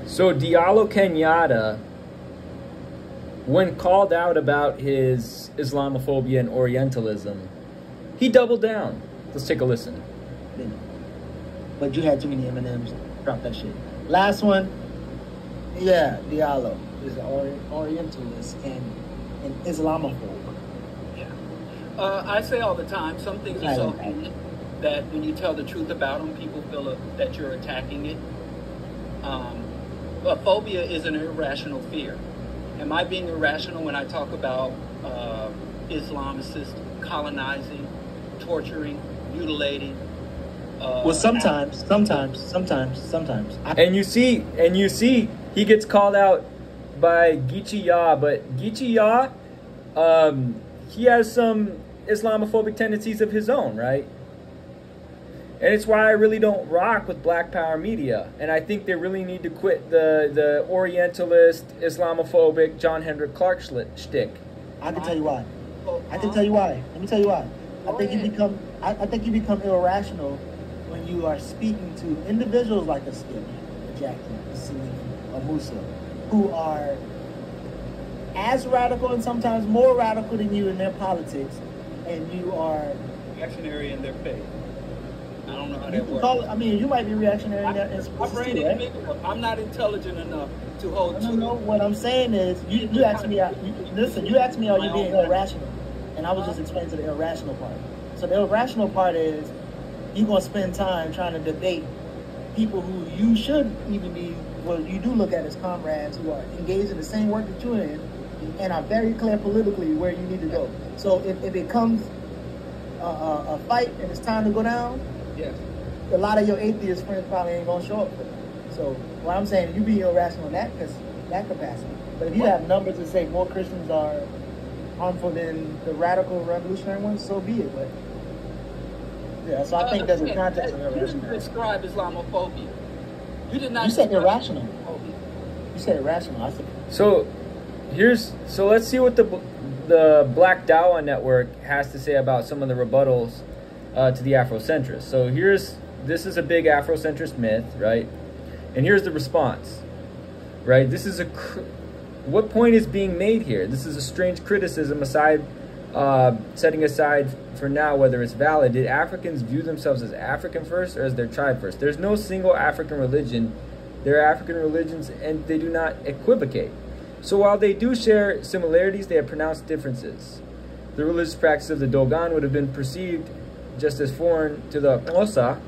So Diallo Kenyatta, when called out about his Islamophobia and Orientalism, he doubled down. Let's take a listen. But you had too many M&Ms. Drop that shit. Last one. Yeah, Diallo is an Orientalist and an Islamophobe. Yeah. I say all the time, some things are so heinous that when you tell the truth about them, people feel that you're attacking it. A phobia is an irrational fear. Am I being irrational when I talk about Islamicists colonizing, torturing, mutilating? Well, sometimes. And you see, he gets called out by Geechee Ya, but Geechee Ya, he has some Islamophobic tendencies of his own, right? And it's why I really don't rock with Black Power media. And I think they really need to quit the Orientalist, Islamophobic, John Henrik Clark shtick. I can tell you why. Let me tell you why. I think you become irrational when you are speaking to individuals like a Skip, a Jackie, a Salim, a Musa, who are as radical and sometimes more radical than you in their politics, and you are reactionary in their faith. I don't know how you that works. Call it, I mean, you might be reactionary in that instance too, right? I'm not intelligent enough to hold two. No, what I'm saying is, you asked me, you asked me, are you being irrational? And I was just explaining to the irrational part. So the irrational part is, you're going to spend time trying to debate people who you should even be, well, you do look at as comrades who are engaged in the same work that you're in and are very clear politically where you need to go. So if it comes a fight and it's time to go down, yes, a lot of your atheist friends probably ain't going to show up for it. So what I'm saying, you be irrational in that capacity. But if you have numbers that say more Christians are harmful than the radical revolutionary ones, so be it. But yeah, so I think there's a context of irrational. You didn't describe Islamophobia. You did not. You said irrational. You said irrational. I said. So let's see what the Black Dawa Network has to say about some of the rebuttals to the Afrocentrists. So this is a big Afrocentrist myth, right? And here's the response, right? What point is being made here? This is a strange criticism setting aside for now whether it's valid. Did Africans view themselves as African first or as their tribe first? There's no single African religion. There are African religions and they do not equivocate. So while they do share similarities, they have pronounced differences. The religious practice of the Dogon would have been perceived just as foreign to the Xhosa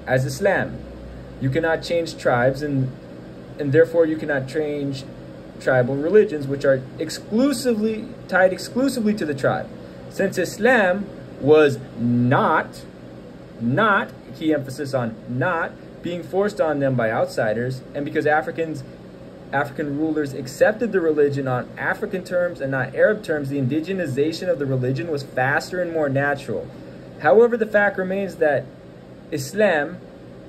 as Islam. You cannot change tribes and therefore you cannot change tribal religions which are tied exclusively to the tribe. Since Islam was not, key emphasis on not, being forced on them by outsiders, and because African rulers accepted the religion on African terms and not Arab terms, the indigenization of the religion was faster and more natural. However, the fact remains that Islam,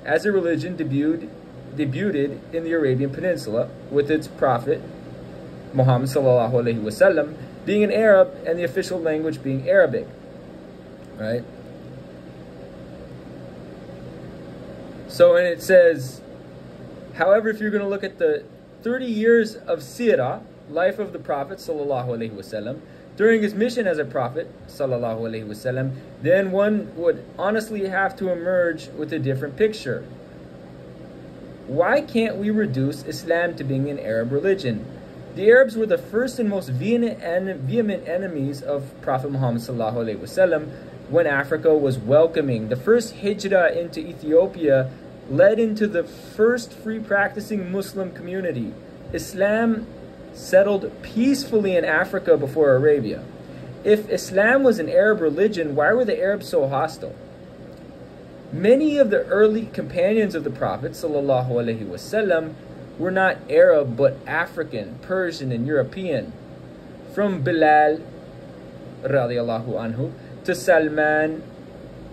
as a religion, debuted in the Arabian Peninsula with its prophet, Muhammad sallallahu alaihi wasallam, being an Arab and the official language being Arabic, right? So, and it says, however, if you're going to look at the 30 years of Sirah, life of the Prophet sallallahu alaihi wasallam, during his mission as a prophet sallallahu alaihi wasallam, then one would honestly have to emerge with a different picture. Why can't we reduce Islam to being an Arab religion? The Arabs were the first and most vehement enemies of Prophet Muhammad sallallahu alaihi wasallam when Africa was welcoming. The first hijrah into Ethiopia led into the first free practicing Muslim community. Islam settled peacefully in Africa before Arabia. If Islam was an Arab religion, why were the Arabs so hostile? Many of the early companions of the Prophet sallallahu alaihi wasallam were not Arab but African, Persian, and European. From Bilal radiallahu anhu to Salman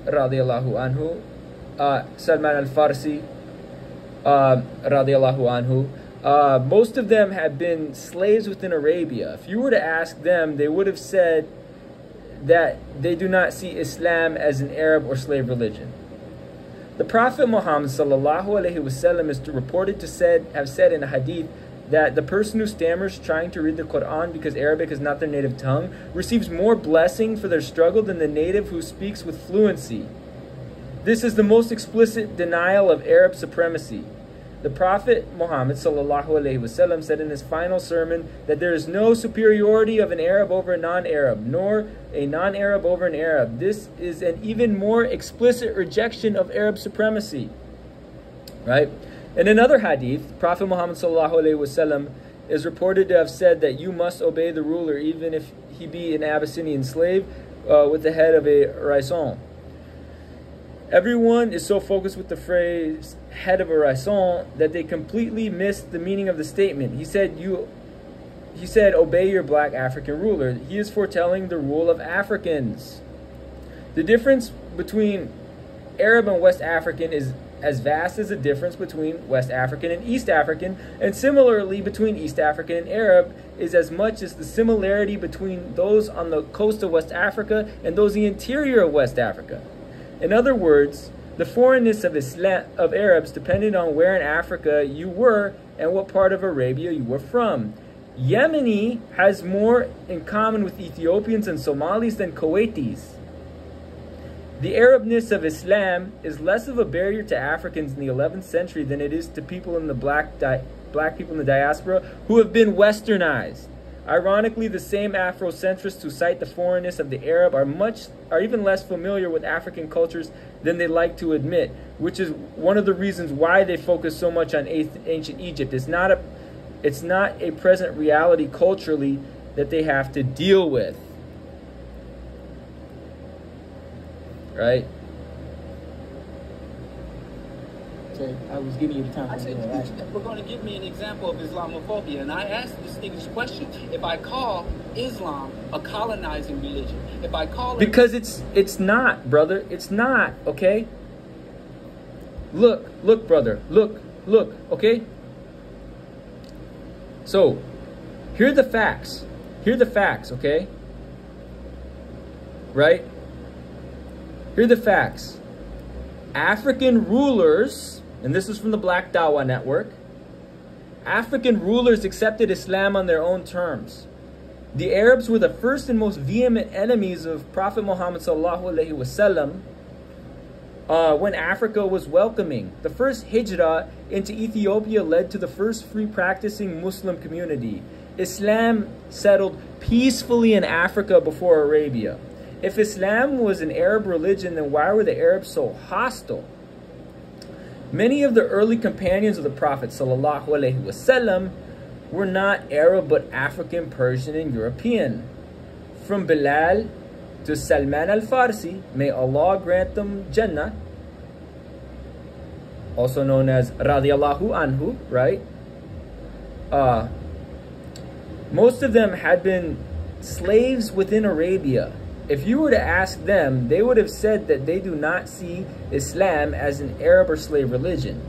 radiallahu anhu, Salman al-Farsi radiallahu anhu. Most of them had been slaves within Arabia. If you were to ask them, they would have said that they do not see Islam as an Arab or slave religion. The Prophet Muhammad sallallahu alaihi wasallam is reported to have said in a hadith that the person who stammers trying to read the Quran because Arabic is not their native tongue receives more blessing for their struggle than the native who speaks with fluency. This is the most explicit denial of Arab supremacy. The Prophet Muhammad sallallahu alaihi wasallam said in his final sermon that there is no superiority of an Arab over a non-Arab, nor a non-Arab over an Arab. This is an even more explicit rejection of Arab supremacy. Right? In another hadith, Prophet Muhammad sallallahu alaihi wasallam is reported to have said that you must obey the ruler even if he be an Abyssinian slave with the head of a raison. Everyone is so focused with the phrase head of a raison that they completely miss the meaning of the statement. He said, obey your black African ruler. He is foretelling the rule of Africans. The difference between Arab and West African is as vast as the difference between West African and East African, and similarly between East African and Arab is as much as the similarity between those on the coast of West Africa and those in the interior of West Africa. In other words, the foreignness of Arabs depended on where in Africa you were and what part of Arabia you were from. Yemeni has more in common with Ethiopians and Somalis than Kuwaitis. The Arabness of Islam is less of a barrier to Africans in the 11th century than it is to people in the black people in the diaspora who have been westernized. Ironically, the same Afrocentrists who cite the foreignness of the Arab are even less familiar with African cultures than they like to admit, which is one of the reasons why they focus so much on ancient Egypt. It's not a present reality culturally that they have to deal with. Right? I was giving you the time. I said, we're going to give me an example of Islamophobia. And I asked the distinguished question. If I call Islam a colonizing religion, if I call it... Because it's not, brother. It's not, okay? Look, brother. Look, okay? So, here are the facts. Here are the facts, okay? Right? Here are the facts. African rulers, and this is from the Black Dawah Network, African rulers accepted Islam on their own terms. The Arabs were the first and most vehement enemies of Prophet Muhammad sallallahu alaihi wasallam when Africa was welcoming. The first hijrah into Ethiopia led to the first free practicing Muslim community. Islam settled peacefully in Africa before Arabia. If Islam was an Arab religion, then why were the Arabs so hostile? Many of the early companions of the Prophet sallallahu alaihi wasallam were not Arab but African, Persian, and European. From Bilal to Salman al-Farsi, may Allah grant them Jannah, also known as Radiallahu Anhu, right? Most of them had been slaves within Arabia. If you were to ask them, they would have said that they do not see Islam as an Arab or slave religion,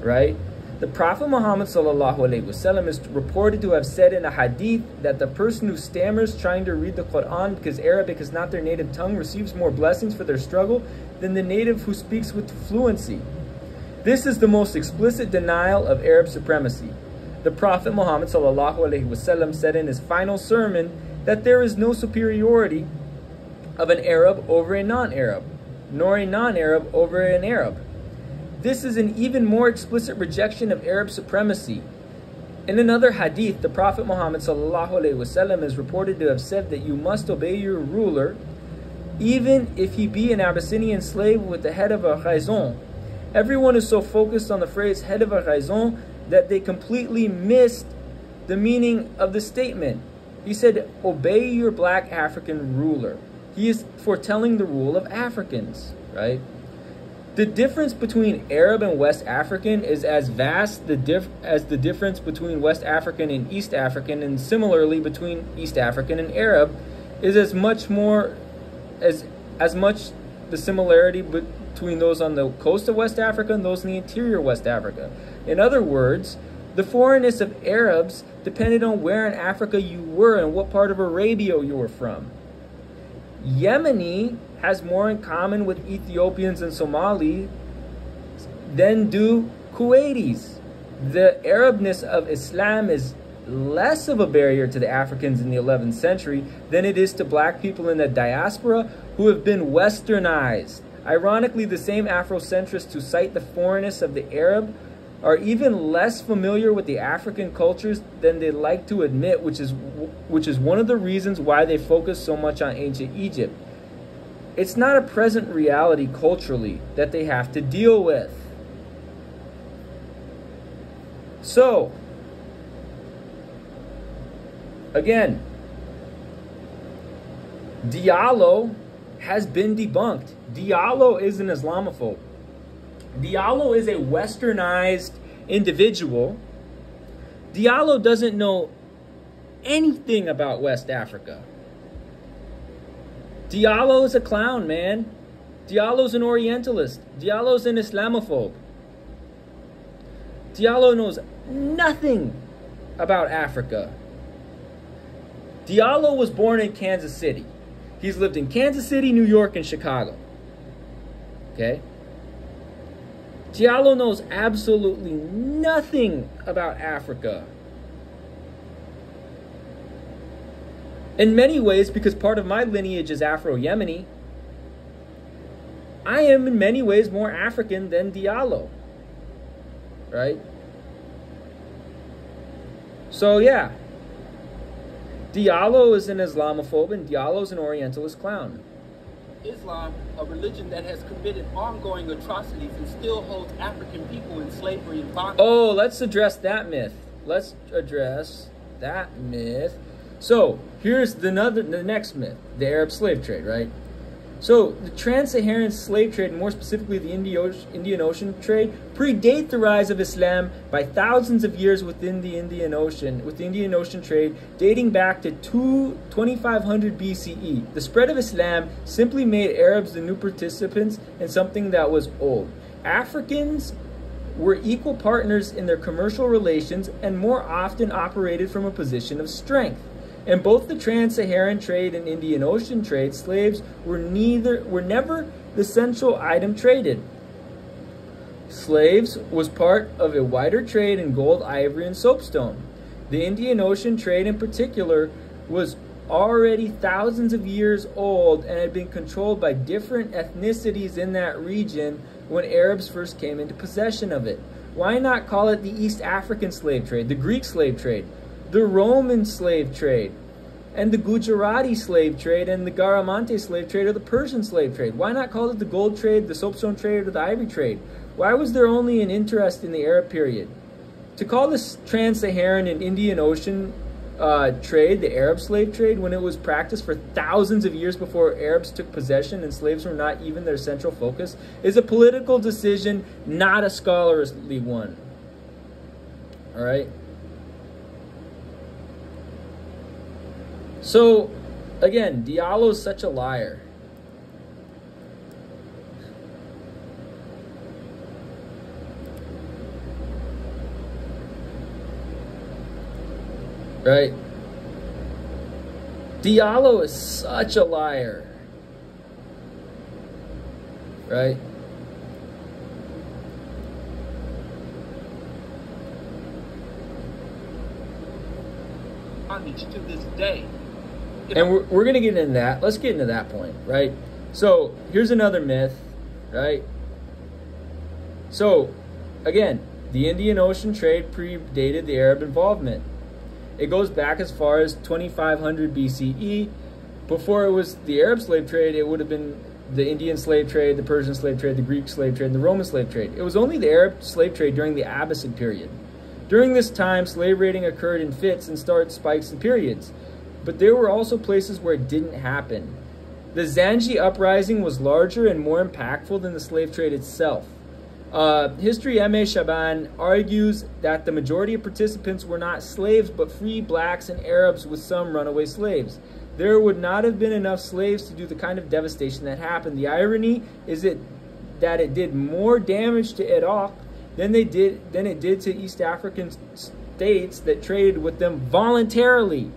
right? The Prophet Muhammad sallallahu alaihi wasallam is reported to have said in a hadith that the person who stammers trying to read the Quran because Arabic is not their native tongue receives more blessings for their struggle than the native who speaks with fluency. This is the most explicit denial of Arab supremacy. The Prophet Muhammad sallallahu alaihi wasallam said in his final sermon that there is no superiority of an Arab over a non-Arab, nor a non-Arab over an Arab. This is an even more explicit rejection of Arab supremacy. In another hadith, the Prophet Muhammad sallallahu alaihi wasallam is reported to have said that you must obey your ruler, even if he be an Abyssinian slave with the head of a raison. Everyone is so focused on the phrase head of a raison that they completely missed the meaning of the statement. He said, obey your black African ruler. He is foretelling the rule of Africans, right? The difference between Arab and West African is as vast as the difference between West African and East African, and similarly between East African and Arab is as much the similarity between those on the coast of West Africa and those in the interior of West Africa. In other words, the foreignness of Arabs depended on where in Africa you were and what part of Arabia you were from. Yemeni has more in common with Ethiopians and Somali than do Kuwaitis. The Arabness of Islam is less of a barrier to the Africans in the 11th century than it is to black people in the diaspora who have been westernized. Ironically, the same Afrocentrists who cite the foreignness of the Arab are even less familiar with the African cultures than they like to admit, which is one of the reasons why they focus so much on ancient Egypt. It's not a present reality culturally that they have to deal with. So, again, Diallo has been debunked. Diallo is an Islamophobe. Diallo is a westernized individual. Diallo doesn't know anything about West Africa. Diallo is a clown, man. Diallo's an Orientalist. Diallo's an Islamophobe. Diallo knows nothing about Africa. Diallo was born in Kansas City. He's lived in Kansas City, New York, and Chicago. Okay? Diallo knows absolutely nothing about Africa. In many ways, because part of my lineage is Afro-Yemeni, I am in many ways more African than Diallo. Right? So, yeah. Diallo is an Islamophobe and Diallo is an Orientalist clown. Islam, a religion that has committed ongoing atrocities and still holds African people in slavery and bondage. Oh, let's address that myth. Let's address that myth. So, here's the next myth, the Arab slave trade, right? So, the trans-Saharan slave trade, and more specifically the Indian Ocean trade, predate the rise of Islam by thousands of years within the Indian Ocean, with the Indian Ocean trade dating back to 2500 BCE. The spread of Islam simply made Arabs the new participants in something that was old. Africans were equal partners in their commercial relations and more often operated from a position of strength. In both the trans-Saharan trade and Indian Ocean trade, slaves were never the central item traded. Slaves was part of a wider trade in gold, ivory, and soapstone. The Indian Ocean trade in particular was already thousands of years old and had been controlled by different ethnicities in that region when Arabs first came into possession of it. Why not call it the East African slave trade, the Greek slave trade, the Roman slave trade, and the Gujarati slave trade, and the Garamante slave trade, or the Persian slave trade? Why not call it the gold trade, the soapstone trade, or the ivory trade? Why was there only an interest in the Arab period? To call this trans-Saharan and Indian Ocean trade the Arab slave trade when it was practiced for thousands of years before Arabs took possession and slaves were not even their central focus is a political decision, not a scholarly one. All right? So, again, Diallo is such a liar. Right? Diallo is such a liar. Right? Bondage to this day. And we're going to get into that. Let's get into that point, right? So, here's another myth, right? So, again, the Indian Ocean trade predated the Arab involvement. It goes back as far as 2500 BCE. Before it was the Arab slave trade, it would have been the Indian slave trade, the Persian slave trade, the Greek slave trade, and the Roman slave trade. It was only the Arab slave trade during the Abbasid period. During this time, slave raiding occurred in fits and started spikes and periods. But there were also places where it didn't happen. The Zanji uprising was larger and more impactful than the slave trade itself. History M.A. Shaban argues that the majority of participants were not slaves but free blacks and Arabs with some runaway slaves. There would not have been enough slaves to do the kind of devastation that happened. The irony is that it did more damage to Iraq than it did to East African states that traded with them voluntarily.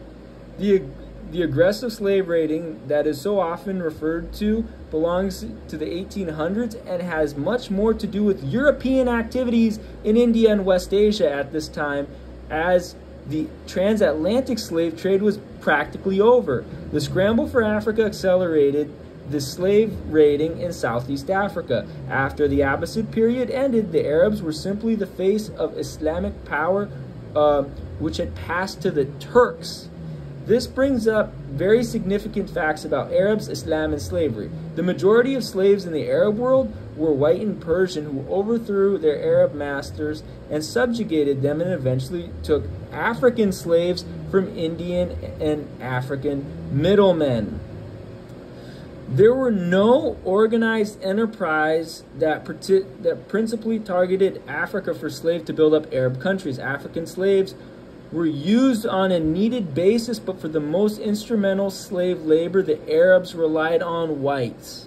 The The aggressive slave raiding that is so often referred to belongs to the 1800s and has much more to do with European activities in India and West Asia at this time, as the transatlantic slave trade was practically over. The scramble for Africa accelerated the slave raiding in Southeast Africa. After the Abbasid period ended, the Arabs were simply the face of Islamic power, which had passed to the Turks. This brings up very significant facts about Arabs, Islam, and slavery. The majority of slaves in the Arab world were white and Persian, who overthrew their Arab masters and subjugated them, and eventually took African slaves from Indian and African middlemen. There were no organized enterprise that principally targeted Africa for slaves to build up Arab countries. African slaves were used on a needed basis, but for the most instrumental slave labor, the Arabs relied on whites.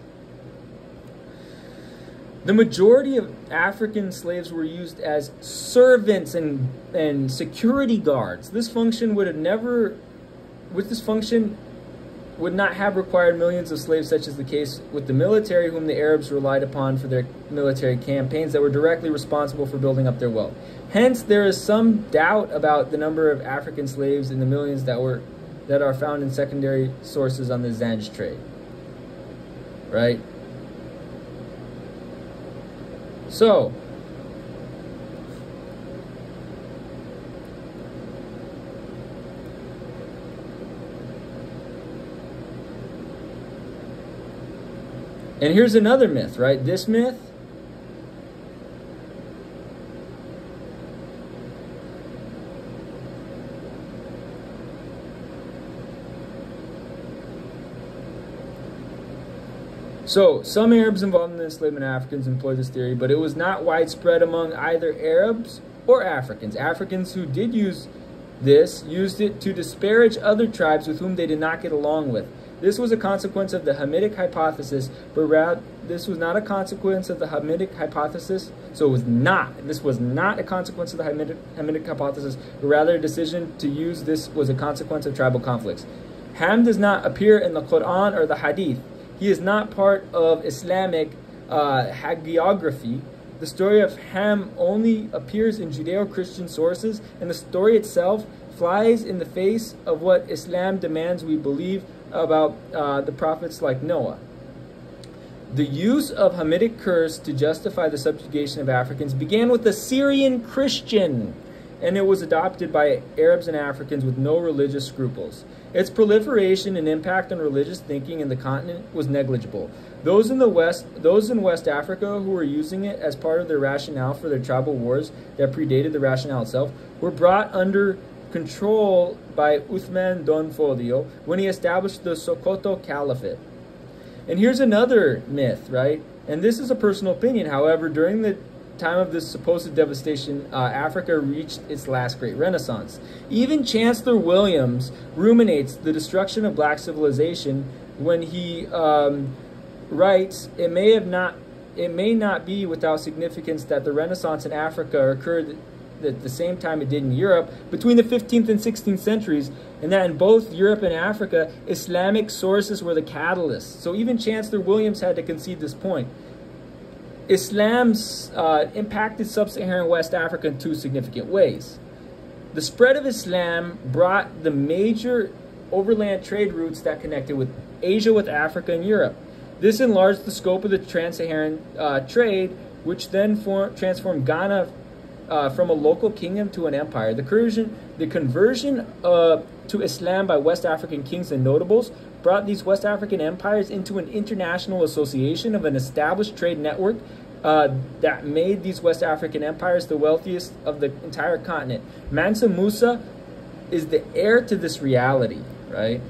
The majority of African slaves were used as servants and security guards. This function would not have required millions of slaves, such as the case with the military, whom the Arabs relied upon for their military campaigns that were directly responsible for building up their wealth. Hence, there is some doubt about the number of African slaves in the millions that are found in secondary sources on the Zanj trade. Right? So, and here's another myth, right? This myth So, some Arabs involved in the enslavement of Africans employed this theory, but it was not widespread among either Arabs or Africans. Africans who did use this used it to disparage other tribes with whom they did not get along with. This was a consequence of the Hamitic hypothesis, but this was not a consequence of the Hamitic hypothesis. So this was not a consequence of the Hamitic hypothesis, but rather a decision to use this was a consequence of tribal conflicts. Ham does not appear in the Quran or the Hadith. He is not part of Islamic hagiography. The story of Ham only appears in Judeo-Christian sources, and the story itself flies in the face of what Islam demands we believe about the prophets like Noah. The use of Hamitic curse to justify the subjugation of Africans began with the Syrian Christian, and it was adopted by Arabs and Africans with no religious scruples. Its proliferation and impact on religious thinking in the continent was negligible. Those in West Africa who were using it as part of their rationale for their tribal wars that predated the rationale itself were brought under control by Uthman Don Fodio when he established the Sokoto Caliphate. And here's another myth, right? And this is a personal opinion. However, during the time of this supposed devastation, Africa reached its last great renaissance. Even Chancellor Williams ruminates the destruction of black civilization when he writes, it may not be without significance that the Renaissance in Africa occurred at the same time it did in Europe between the 15th and 16th centuries, and that in both Europe and Africa, Islamic sources were the catalysts. So even Chancellor Williams had to concede this point. Islam's impacted sub-Saharan West Africa in two significant ways. The spread of Islam brought the major overland trade routes that connected with Asia with Africa and Europe. This enlarged the scope of the trans-Saharan trade, which then transformed Ghana from a local kingdom to an empire. The conversion to Islam by West African kings and notables brought these West African empires into an international association of an established trade network that made these West African empires the wealthiest of the entire continent. Mansa Musa is the heir to this reality, right?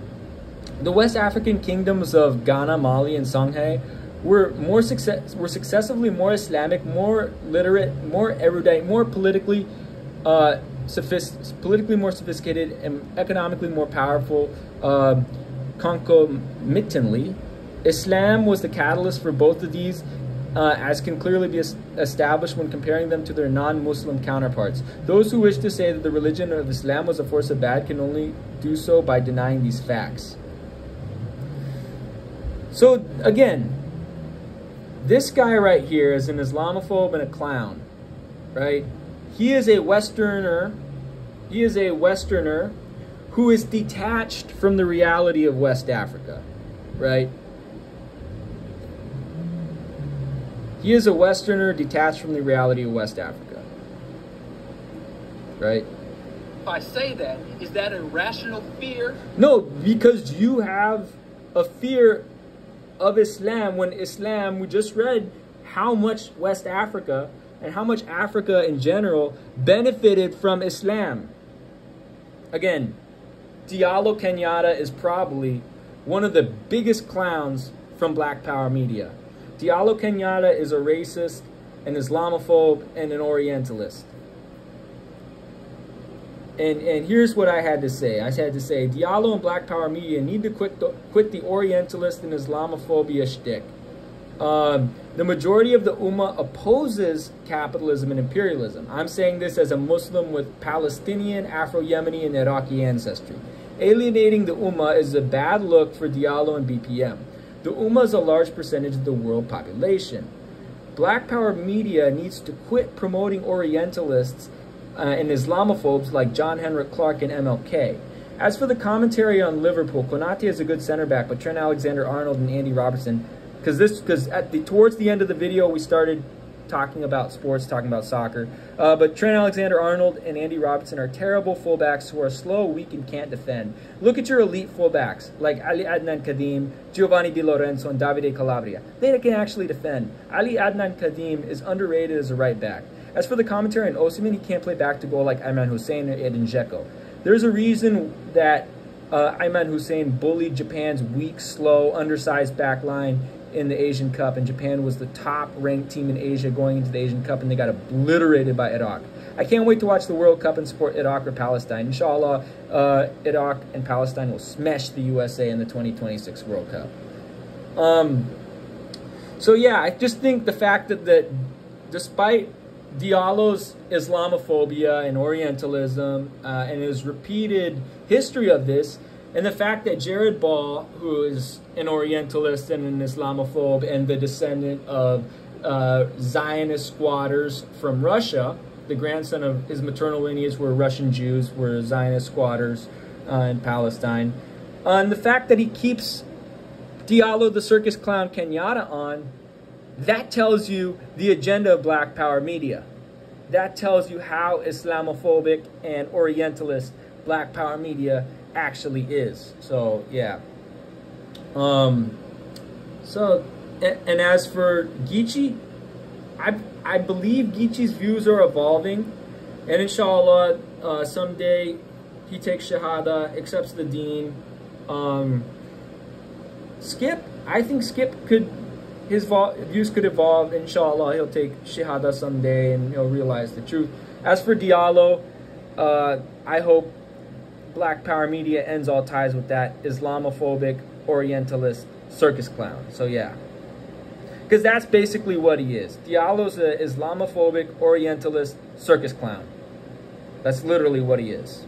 The West African kingdoms of Ghana, Mali, and Songhai were successively more Islamic, more literate, more erudite, more politically more sophisticated, and economically more powerful. Concomitantly, Islam was the catalyst for both of these as can clearly be established when comparing them to their non-Muslim counterparts. Those who wish to say that the religion of Islam was a force of bad can only do so by denying these facts. So again, this guy right here is an Islamophobe and a clown, right? He is a Westerner. He is a Westerner who is detached from the reality of West Africa, right? He is a Westerner detached from the reality of West Africa, right? If I say that, is that a rational fear? No, because you have a fear of Islam when Islam, we just read how much West Africa and how much Africa in general benefited from Islam. Again, Diallo Kenyatta is probably one of the biggest clowns from Black Power media. Diallo Kenyatta is a racist, an Islamophobe, and an Orientalist. And here's what I had to say. I had to say, Diallo and Black Power media need to quit the Orientalist and Islamophobia shtick. The majority of the Ummah opposes capitalism and imperialism. I'm saying this as a Muslim with Palestinian, Afro-Yemeni, and Iraqi ancestry. Alienating the Ummah is a bad look for Diallo and BPM. The Ummah is a large percentage of the world population. Black Power media needs to quit promoting Orientalists and Islamophobes like John Henrik Clark and MLK. As for the commentary on Liverpool, Konate is a good center back, but Trent Alexander-Arnold and Andy Robertson, because towards the end of the video we started talking about sports, talking about soccer, but Trent Alexander-Arnold and Andy Robertson are terrible fullbacks who are slow, weak, and can't defend. Look at your elite fullbacks like Ali Adnan Kadim, Giovanni Di Lorenzo, and Davide Calabria. They can actually defend. Ali Adnan Kadim is underrated as a right back. As for the commentary on Osimhen, he can't play back to goal like Ayman Hussein or Edin Dzeko. There's a reason that Ayman Hussein bullied Japan's weak, slow, undersized back line in the Asian Cup, and Japan was the top-ranked team in Asia going into the Asian Cup, and they got obliterated by Iraq. I can't wait to watch the World Cup and support Iraq or Palestine. Inshallah, Iraq and Palestine will smash the USA in the 2026 World Cup. So yeah, I just think the fact that despite Diallo's Islamophobia and Orientalism and his repeated history of this, and the fact that Jared Ball, who is an Orientalist and an Islamophobe and the descendant of Zionist squatters from Russia, the grandson of his maternal lineage were Russian Jews, were Zionist squatters in Palestine, and the fact that he keeps Diallo the circus clown Kenyatta on, that tells you the agenda of Black Power media. That tells you how Islamophobic and Orientalist Black Power media actually is. So yeah. And as for Geechee, I believe Geechee's views are evolving, and inshallah someday he takes Shahada, accepts the deen. Skip, I think Skip could, his views could evolve. Inshallah, he'll take Shahada someday and he'll realize the truth. As for Diallo, I hope Black Power media ends all ties with that Islamophobic, Orientalist circus clown. So yeah, because that's basically what he is. Diallo's an Islamophobic, Orientalist circus clown. That's literally what he is.